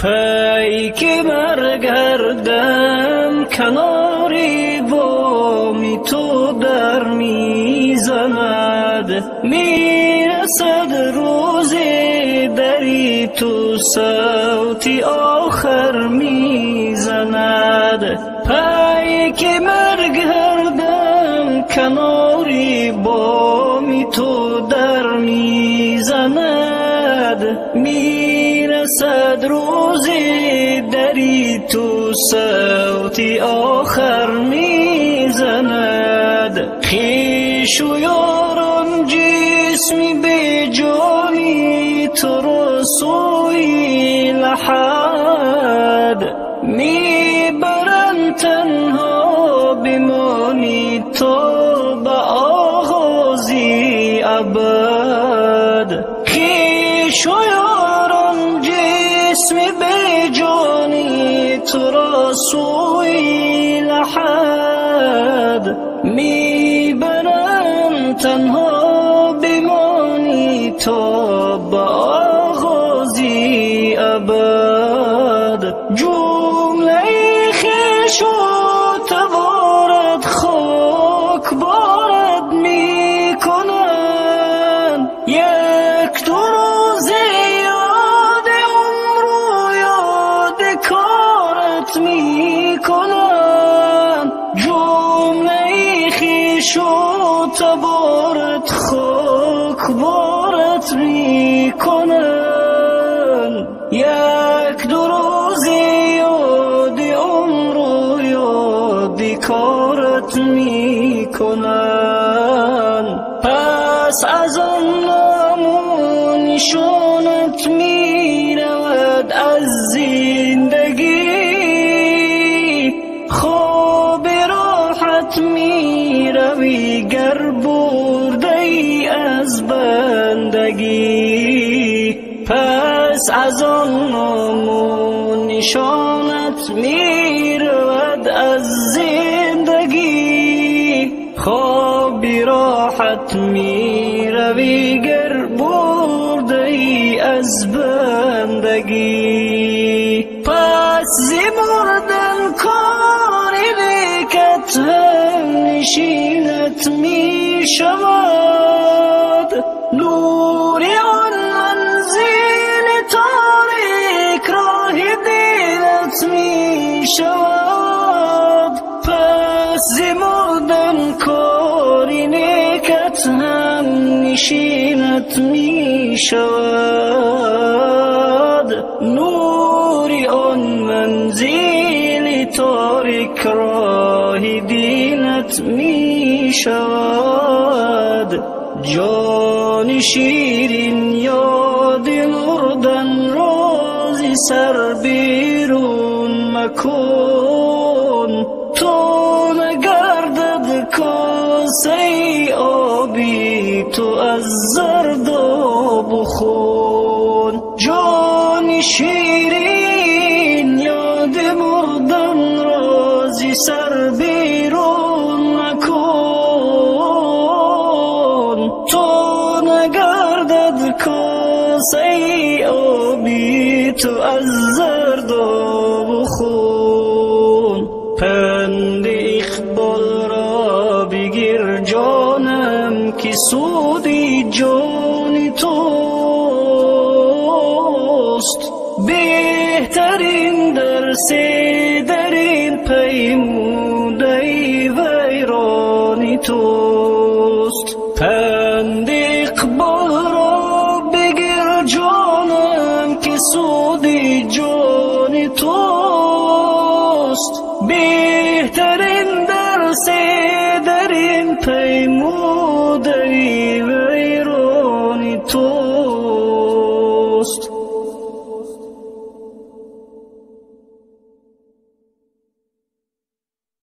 پیک برگردم کناری وامی تو در میزند، میرسد روزی دری تو صوتی آخر میزند. پیک برگردم کناری وامی تو در میزند، میرسد روزی دری تو صوتی آخر میزند. خویش و یاران جسمی به جانی تو رو سوی لحد، میبرند تنها بمانی تو به آغازی ابد. خویش و یاران جسمی به جانی تو را سوی لحد، میبرند تنها بمانی تو به آغازی ابد. جمله خویش و توارد خاک بارد میکنند، یک دو روز یاد عمر و یاد کارت میکنند. جمله خویش و توارد خاک بارد میکنند، یک دو روز یاد عمر و یاد کارت میکنند. پس از آن نام و نشانت میرود از زندگی، خواب راحت میروی گر برده ای از بندگی. پس از آن نام و نشانت میرود از زندگی، خوابی راحت میروی گر برده ای از بندگی. پس زی مردن کاری نیکت هم نشینت میشود، نوری آن منزل تاریک راه دلت میشود. پس زی مردن کاری نیکت هم نشینت میشود، نوری آن منزل تاریک راه دینت میشود. جان شیرین یاد مردن روزی سر بیرون مکن، تو نگردد کاسه آبی تو از زرداب و خون. جان شیرین یاد مردن روزی سر بیرون مکن، تو نگردد کاسه آبی تو از زرداب و خون. پند اقبال را بگیر جانم که سودی جان توست، بهترین درس در این پیموده ویران توست. پند اقبال را بگیر جانم که سودی جان توست، بهترین درس در این پیموده ویران توست.